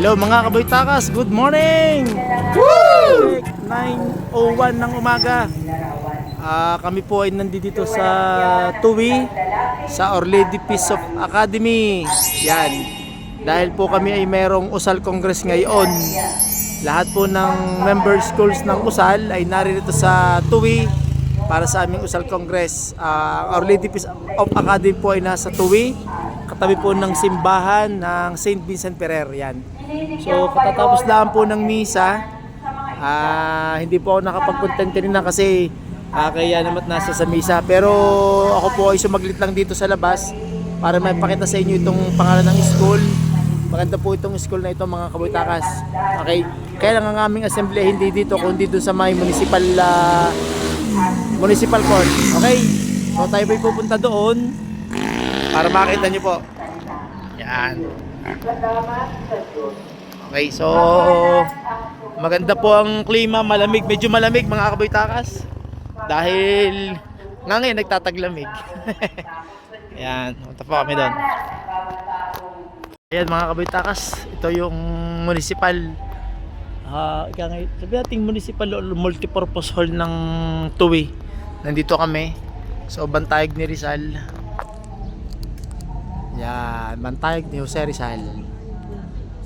Hello mga kaboytakas, good morning! Woo! 9:01 ng umaga. Kami po ay nandito sa Tuwi, sa Our Lady Peace of Academy. Yan. Dahil po kami ay merong USAL Congress ngayon. Lahat po ng member schools ng USAL ay naririto sa Tuwi para sa aming USAL Congress. Our Lady Peace of Academy po ay nasa Tuwi, katabi po ng simbahan ng St. Vincent Ferrer. Yan. So katatapos lang po ng misa. Hindi po ako nakapag-content kanina kasi kaya naman nasa sa misa. Pero ako po ay sumaglit lang dito sa labas para maipakita sa inyo itong pangalan ng school. Maganda po itong school na ito mga kaboytakas. Okay? Kaya lang ang aming assembly hindi dito kundi doon sa may municipal court. Okay? So tayo po'y pupunta doon para makita nyo po. Yan. Okay, so maganda po ang klima, malamig, medyo malamig mga kaboytakas. Dahil nga ngayon nagtataglamig. Ayan, punta po kami doon. Ayan mga kaboytakas, ito yung municipal sabi natin municipal multipurpose hall ng Tuwi. Nandito kami. So bantayog ni Rizal. Yan, bantayog ni Jose Rizal.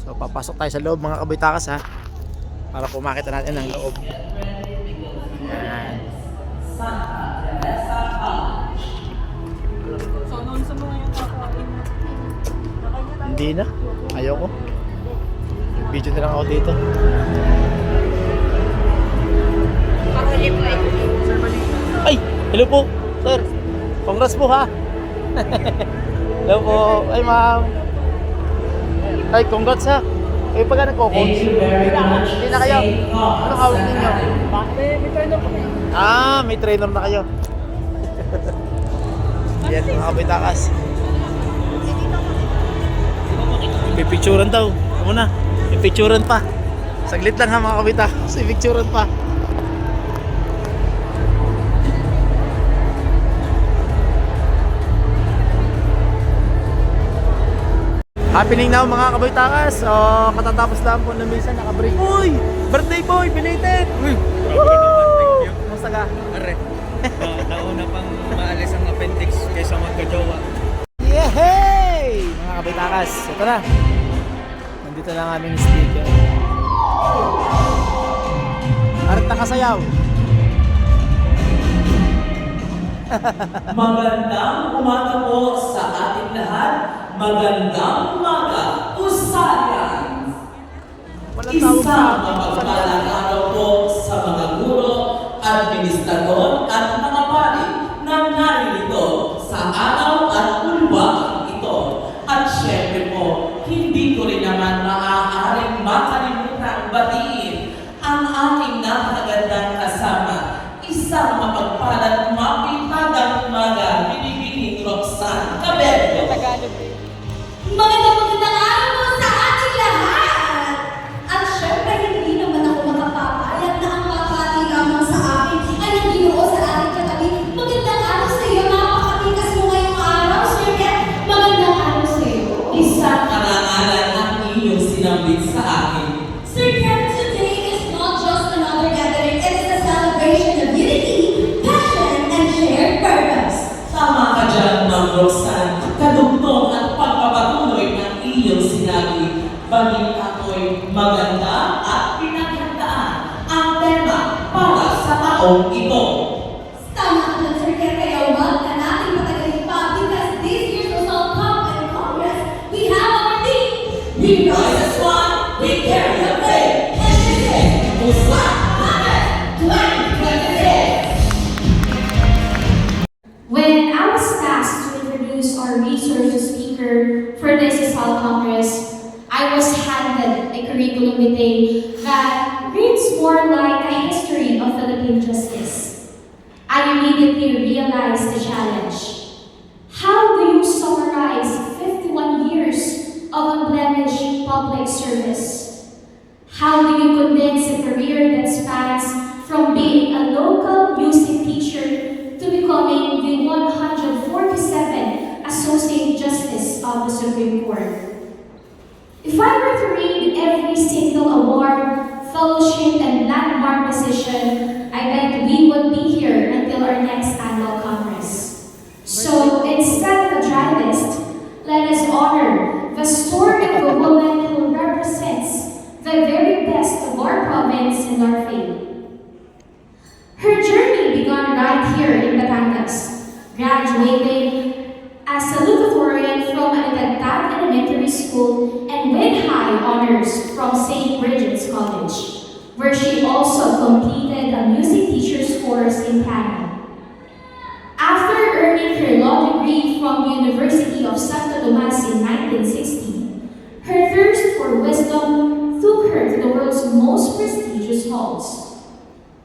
So papasok tayo sa loob mga kaboytakas ha, para po makita natin ang loob. Yan. Hindi na, ayoko. Video na lang ako dito. Ay, hello po sir, congrats po ha. Hello po, ay ma'am. Ay, congrats ha. Kayo pa ka nagko-coach? Hindi na kayo. Anong hawak ninyo? May trainer po kayo. May trainer na kayo. Yan, mga kaboytakas. Pipicturan daw. Ano na? Pipicturan pa. Saglit lang ha mga kaboytakas. Pipicturan pa. Happening now mga kaboytakas. So, katatapos lang po ng misa, naka-break. Uy! Birthday boy! Belated! Uy! Woohoo! Kumusta ka? Are, nauna pang maalis ang appendix kaysa magkajowa. Yehey! Mga kaboytakas, ito na. Nandito lang aming speaker. Arat na kasayaw. Magandang umaga po sa ating lahat. Magandang umaga, Usalians! Isang mapagpalang araw po sa mga guro, administrador at mga pari na naririto sa araw at ulwang ito. At syempre po, hindi ko rin naman maaaring makalimutan batiin ang aking napakagandang kasama. Isang mapagpalang mapitagang umaga, binibining Roxanne Cabello. Magandang araw po sa ating lahat! At syempre, hindi naman ako makapapayag na ang papati lamang sa akin ay nagbinuo sa ating katabi. Magandang araw sa iyo, napakatikas mo ngayong araw, Sir Ken. Magandang araw sa iyo. Isang karangalan ang iyong sinambit sa akin. Sir Ken, today is not just another gathering, it is a celebration of unity, passion, and shared purpose. Tama ka dyan, Ma'am Roxanne. Kadugtong at pagpapatuloy ng iyong sinabi. Baging ako'y maganda at pinaghandaan ang tema para sa taong ito. Tama ka dyan, Sir Ken, kaya huwag na natin patagalin pa because this year's USAL Cup and Congress, we have our theme. We rise as one, we carry the faith. And this is USAL Congress 2026. When I was tasked to introduce our resource speaker for this USAL Congress, I was handed a curriculum vitae that reads more like a history of Philippine justice. I immediately realized the challenge. How do you summarize 51 years of unblemished public service? How do you condense a career that spans from being a local music teacher to becoming the 147th Associate Justice of the Supreme Court? If I were to read every single award, fellowship, and landmark position, I bet we would be here until our next annual Congress. So instead of a dry list, let us honor the story of a woman who represents the very best of our province and our faith. Her journey began right here in Batangas, graduating as a salutatorian from Alidad Elementary School and with high honors from St. Bridget's College, where she also completed a music teacher's course in piano. After earning her law degree from the University of Santo Tomas in 1960, her thirst for wisdom took her to the world's most prestigious halls.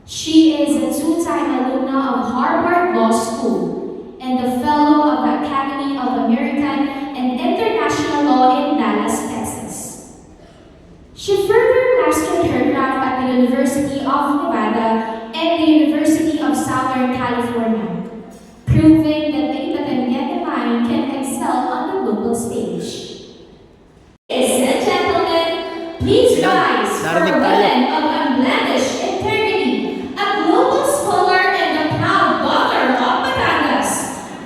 She is a two-time alumna of Harvard Law School and a fellow of the Academy of American and International Law in Dallas, Texas. She further mastered her craft at the University of Nevada and the University of Southern California, proving that a Batanguete mind can excel on the global stage. Ladies and gentlemen, please rise for a Narinig tayo. woman of unblemished integrity, a global scholar and a proud daughter of Batangas,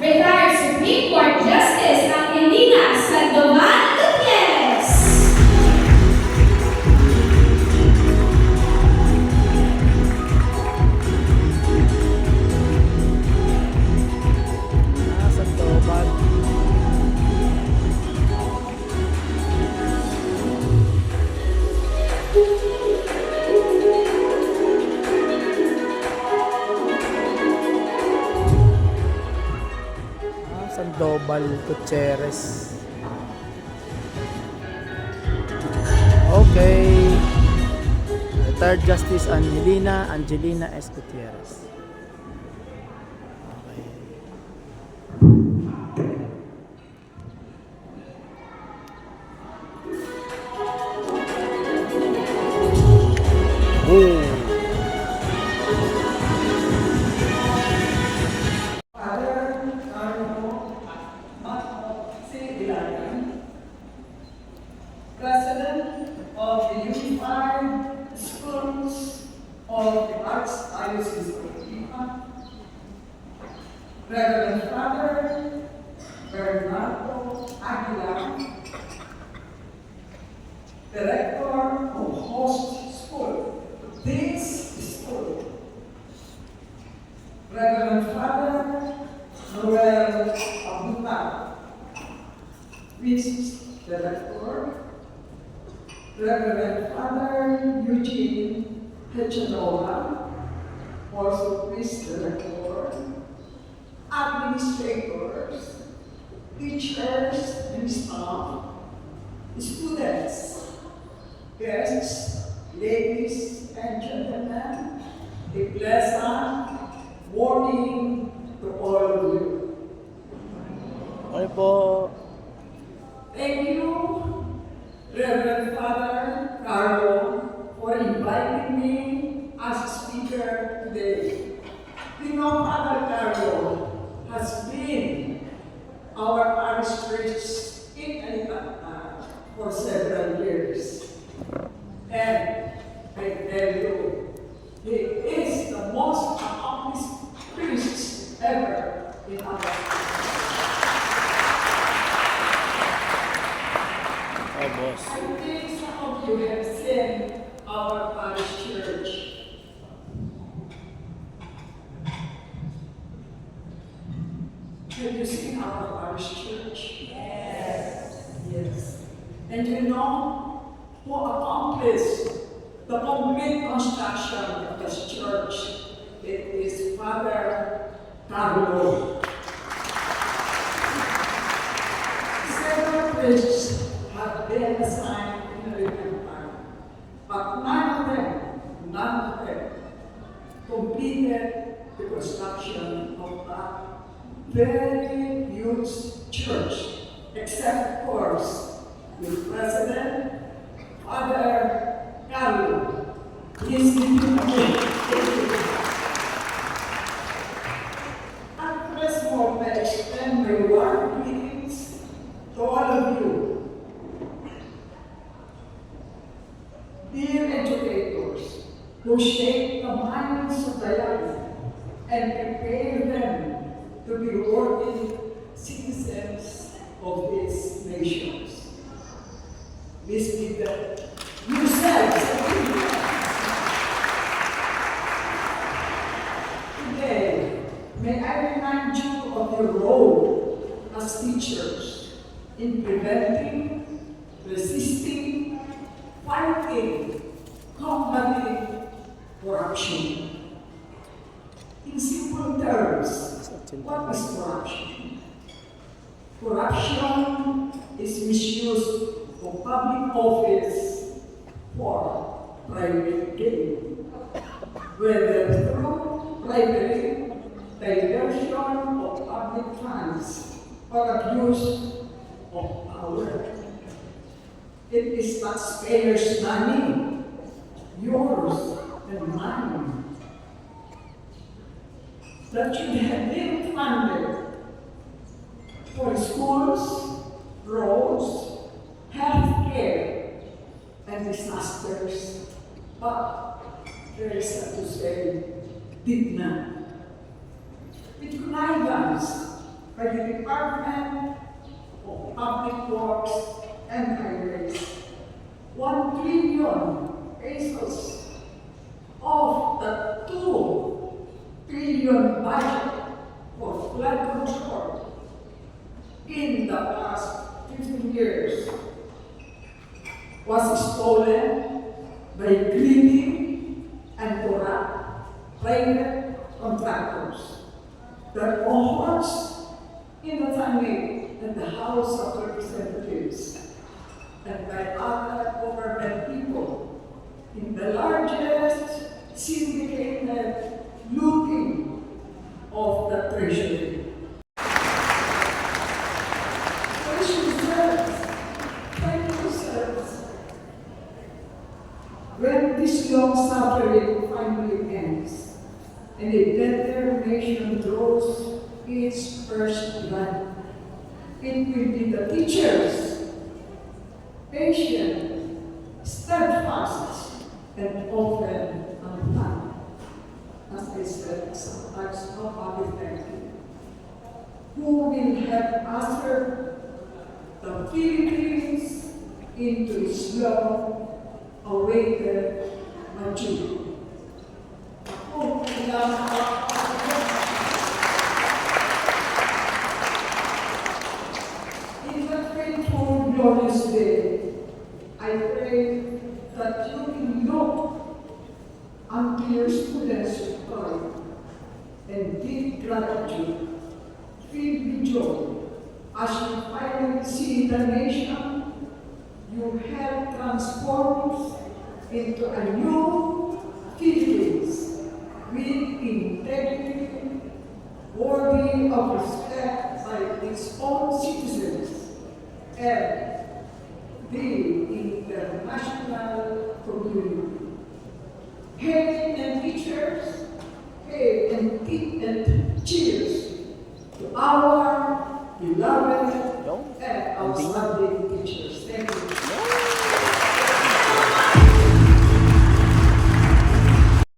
retired Supreme Court Justice Angelina Sandoval Gutierrez. Sandoval. Sandoval Gutierrez. Okay. Retired Justice Angelina S. Gutierrez. Okay. Oh. President of the Unified Schools of the Archdiocese of Lima, Reverend Father Bernardo Aguilar, Director of Host School, this school, Reverend Father Noel Abuta, Vice Director, Reverend Father Eugene Hechanola, also Vice Director, administrators, teachers and staff, students, guests, ladies and gentlemen, a pleasant morning to all of you. Okay po. Thank you, Reverend Father Carlo, for inviting me as a speaker today. You know, Father Carlo has been our parish priest in Alibata for several years. And I tell you, he is the most accomplished priest ever in our Oh, boss. I think some of you have seen our parish church. Have you seen our parish church? Yes. Yes. And you know who accomplished the complete construction of this church? It is Father Carlo. Several priests have been assigned in the recent time, but none of them completed the construction of that very huge church, except of course the President, Father Carlo. Please give him a hand. At this moment, I extend my warm greetings to all of you. to shape the minds of the young and prepare them to be worthy citizens of these nations. Please give them yourselves a big hand. Today, may I remind you of your role as teachers in preventing, resisting, fighting, combating corruption. In simple terms, what is corruption? Corruption is misuse of public office for private gain, whether through bribery, diversion of public funds, or abuse of power. It is taxpayers' money, yours and mine, that should have been funded for schools, roads, health care, and disasters. But there is sad to say, did not. With connivance by the Department of Public Works and Highways, 1 trillion pesos of the 2 trillion budget for flood control in the past 15 years was stolen by greedy and corrupt private contractors that cohorts in the Senate and the House of Representatives and by other government people in the largest syndicated looting of the treasury. Thank you, sirs. When this long suffering finally ends and a better nation draws its first blood, it will be the teachers, patient, steadfast, and often unkind. As I said, sometimes nobody thank you, who will have ushered the Philippines into its long-awaited maturity. Ako bilang in that faithful, glorious day, I pray that you will look unto your students with pride and deep gratitude, filled with joy, as you finally see the nation you helped transform into a new Philippines with integrity, worthy of respect by its own citizens and the international community. Hail and teachers, hail and cheers to our beloved and outstanding teachers. Thank you.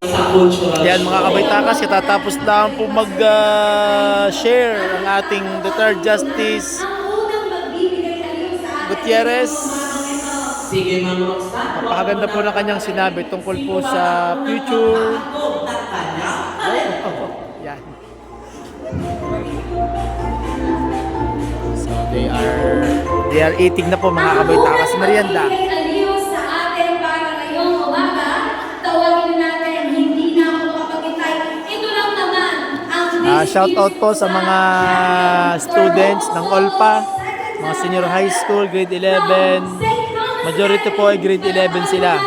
Sa cultural Yan mga kabaitakas, katatapos lang po mag-share ang ating the third Justice Gutierrez. Sige, Ma'am Roxanne. Napakaganda po ng kanyang sinabi tungkol po sa future. Yan. So they are eating na po mga kabaitakas merienda. Aliw sa atin para ngayong umaga, tawagin natin, hindi na ako makapagintay. Ito lang naman ang Shout out po sa mga students ng OLPA, mga senior high school, grade 11. Majority po ay grade 11 sila.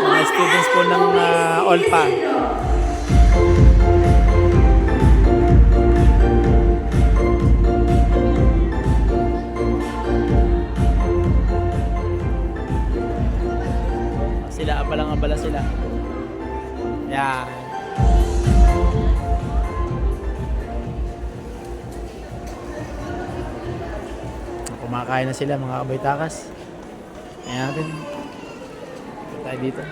Mga students po ng OLPA. Sila, abalang-abala sila. Yan. Kumakain na sila mga kabaitakas. Ayan natin. Ito tayo dito.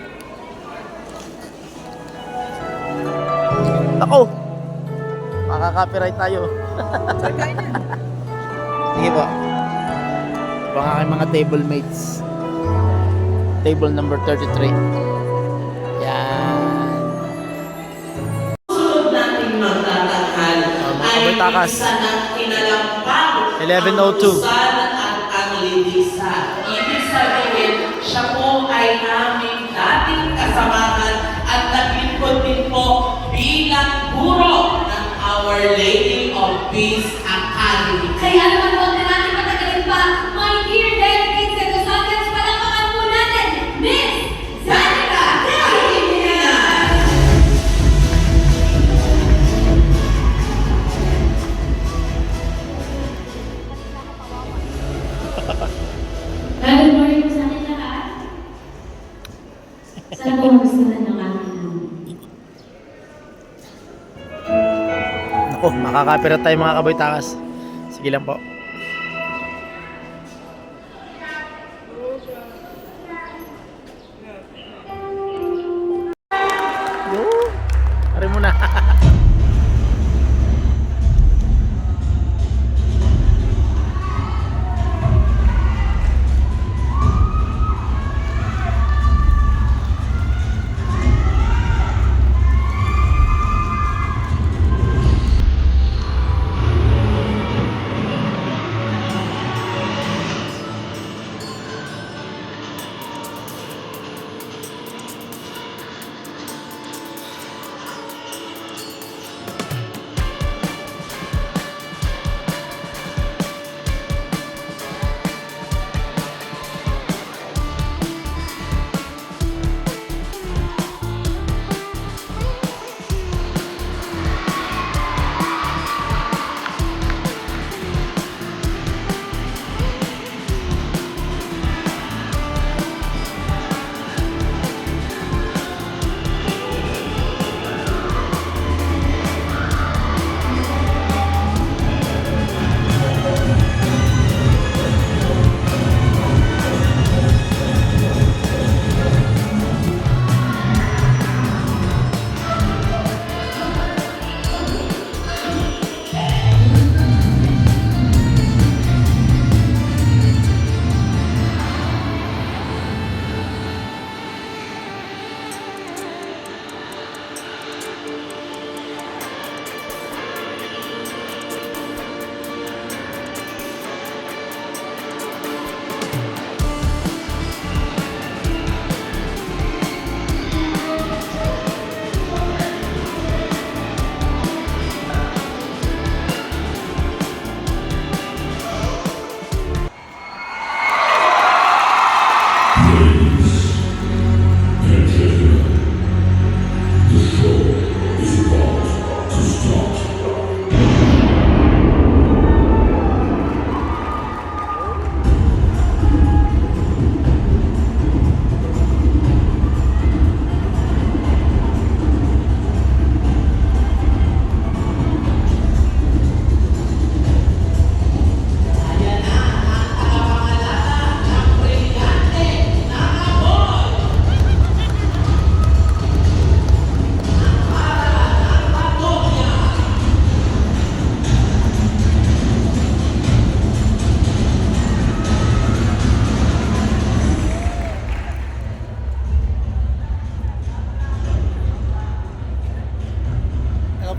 Ako! Makaka-copyright tayo. Sige po. Ito ang aking mga table mates. Table number 33. Yan. Sunod nating magtatanghal mga ay kabatakas. isa ng kinalampag 11:02. ang at ang lilisan. Ibig sabihin, siya po ay aming dating kasamahan at naglingkod din po bilang guro ng Our Lady of Peace Academy. Kaya naman huwag na natin patagalin pa. My dear delegates and Lusangans, palakpakan po natin, Miss Zanica Pangilinan! Good morning po sa ating lahat. Sana po magustuhan ng ating Ako, makaka-copyright tayo mga kaboy-takas. Sige lang po. Go! Pare mo na.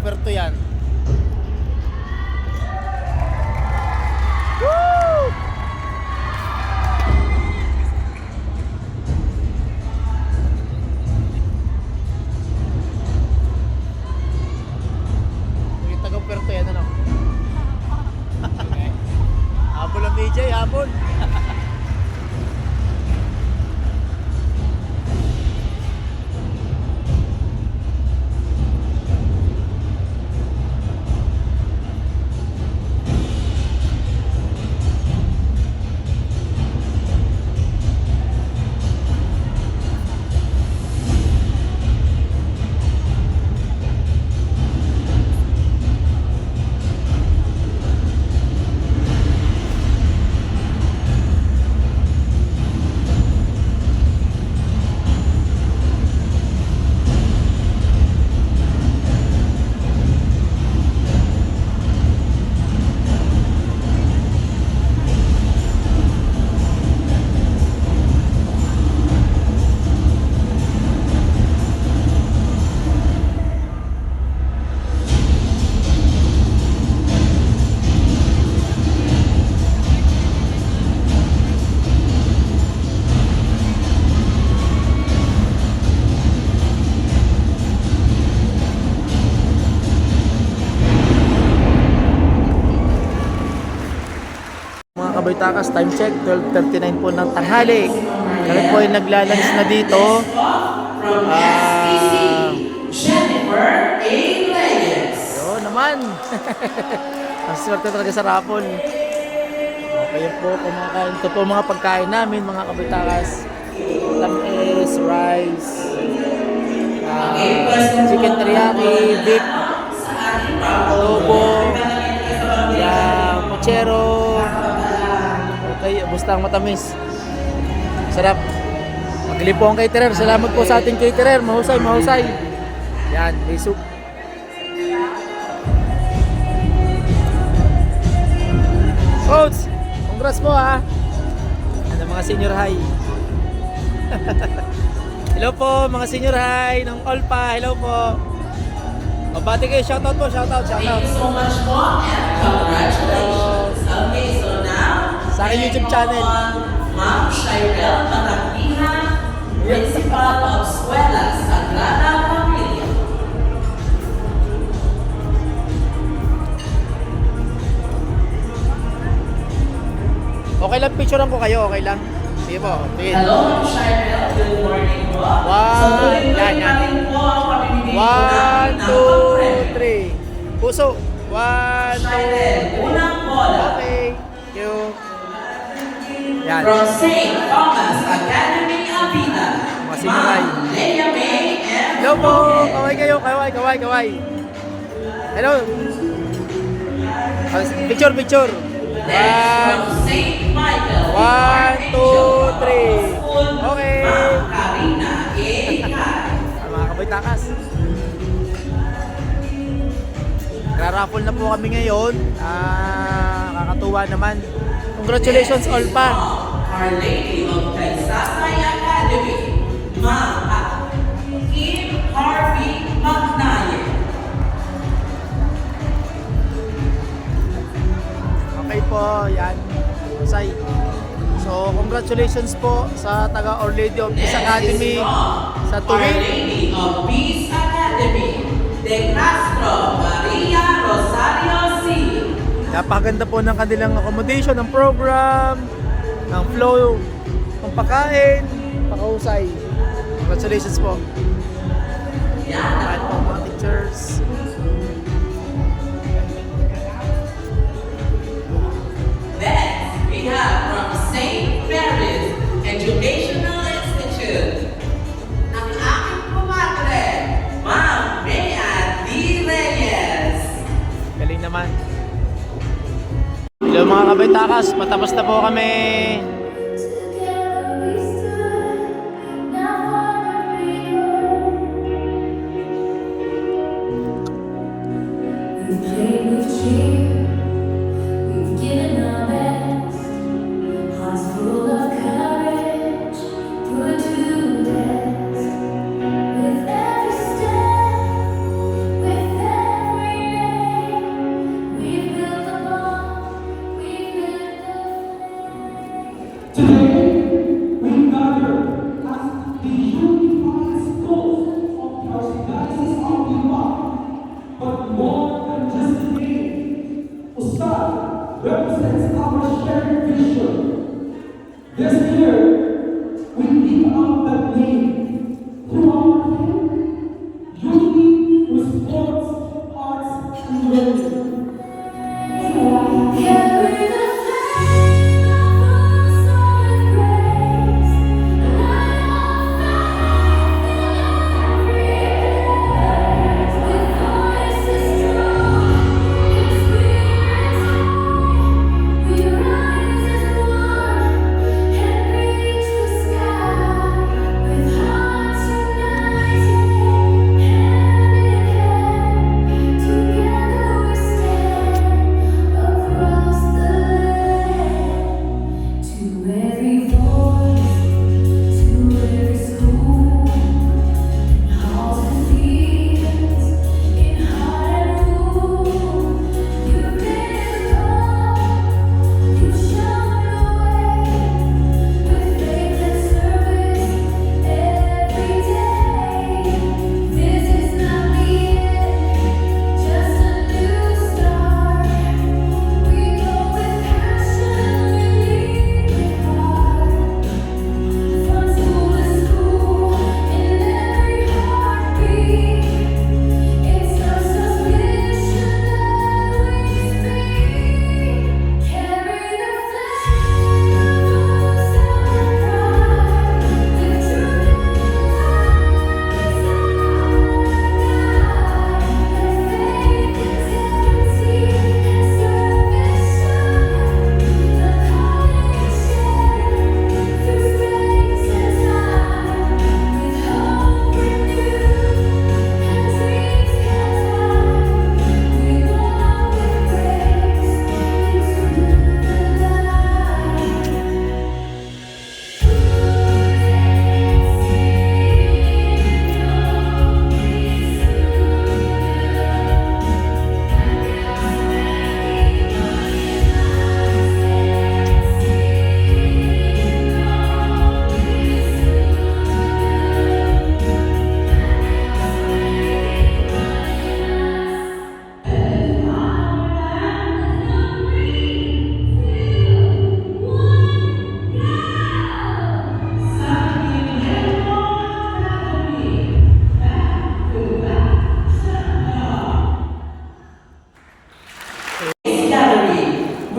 Puerto yan. Woo! Yung taga Puerto yan, ano? Habol ang DJ, habol. kabaytakas, time check, 12:39 po ng tanghali. Kami po ay naglalunch na dito. From SPC, Jennifer A. Reyes. Yun naman. Ang swerte talaga sa raffle. Okay po, kumakain. Ito po mga pagkain namin, mga kabaytakas. Tamis, rice, chicken teriyaki, beef, adobo, puchero. Okay, bustang matamis. Sarap. Magaling po ang caterer. Salamat po sa ating caterer. Mahusay, mahusay. Yan, may soup. Coach, congrats po ha. Ano mga senior high. Hello po mga senior high ng Olpa. Hello po. Mabati kayo. Shoutout po. Shoutout. Thank you so much po and congratulations. Okay, so now, Sa aking YouTube channel. Ma'am Shirel Matangkiha, Principal of Escuela Sagrada Familia. Okay lang, picturean ko kayo. Okay lang. Sige po. Sige. Hello, Ma'am Shirel. Good morning po. One, So, tuloy-tuloy yan, yan. natin po ang pamimigay po natin 1, ng pang-premio. 2, 3. Puso. 1, 2, Shirel, 3. unang bola. Okay. Thank you. Yan. From St. Thomas Academy Avida, Mga siniray. Ma'am Leia May and Hello po. Roque. Kaway kayo. Kaway, kaway, kaway. Hello. Picture, picture. Then from St. Michael, 1, 2, 3. Okay. Ma'am Karina A. Kai. Mga kabaytakas. Nagra-raffle na po kami ngayon. Kakatuwa naman. Congratulations all pa. Our Lady of Kaysasay Academy, Ma'am Kim Harvey Magnaye. Okay po, yan. Say. So, congratulations po sa taga Our Lady of Peace Academy sa Our tuwing. Lady of Peace Academy, De Castro Maria Rosario C. Napakaganda po ng kanilang accommodation, ng program, ng flow, ng pagkain, pakahusay. Congratulations po. Yan. Kahit po mga teachers. Next, we have from St. Mary's Educational Institute, ang aking kumatre, Ma'am Mea D. Reyes. Galing naman. Hello mga kabaytakas, patapos na po kami. Together we stood, now far we go. We've played with cheer, we've given our best, hearts full of courage, put to rest. With every step, with every name, we've built a bond, we've lit the flame. Today, we gather as the unified souls of the Archdiocese of Lima, but more than just a name. Ustad represents our shared vision. This year, we give out that name through our theme, unity with sports, arts, and learning. Carry the flame of solid grace, light on fire, with voices strong, in spirits high, we rise as one and reach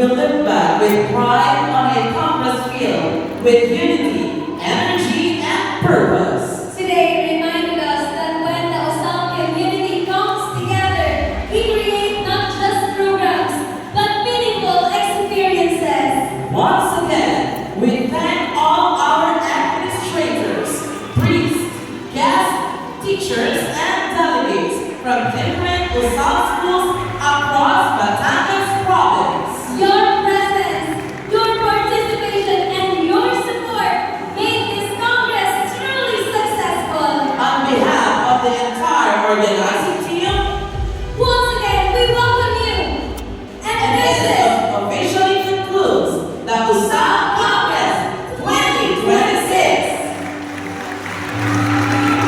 we look back with pride on a Congress field with unity, energy, and purpose. Today reminded us that when the Osam community comes together, we create not just programs, but meaningful experiences. Once again, we thank all our administrators, priests, guests, teachers, and delegates from different Usam schools across Batangas province. Your presence, your participation, and your support made this Congress truly successful. On behalf of the entire organizing team, Once again, we welcome you. And and this this is officially concludes the Usam Congress 2026.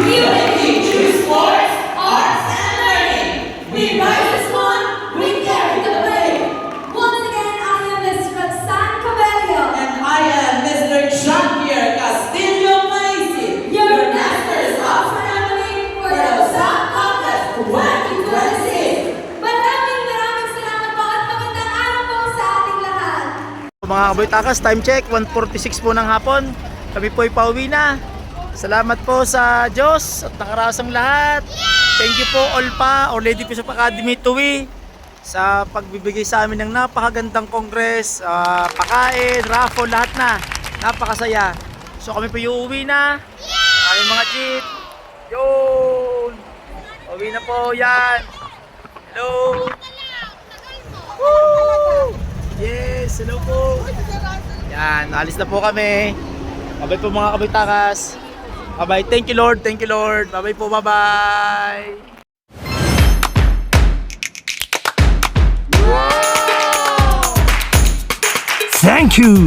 Unity through sports, arts, and learning. We rise as one, we carry the flag. once again, I am Ms. Roxanne Cabello. And I am Mr. Jean-Pierre Castillo Maisi, your Masters of Ceremony for the Usam Congress 2026. Maraming salamat po at magandang araw po sa ating lahat. Mga kaboy-takas, time check, 1:46 po ng hapon. Kami po ay pauwi na. Salamat po sa Diyos at nakarasang lahat. Thank you po Olpa, Our Lady Peace of Academy Tuwi, sa pagbibigay sa amin ng napakagandang kongres, pakain, raffle, lahat na. Napakasaya. So kami po uuwi na. Aming mga jeep. Yun! Uwi na po yan. Hello! Woo! Yes! Hello po! Yan, alis na po kami. Bye-bye po mga kabitakas. Bye-bye. Thank you Lord. Thank you Lord. Bye-bye po. Bye-bye. Thank you.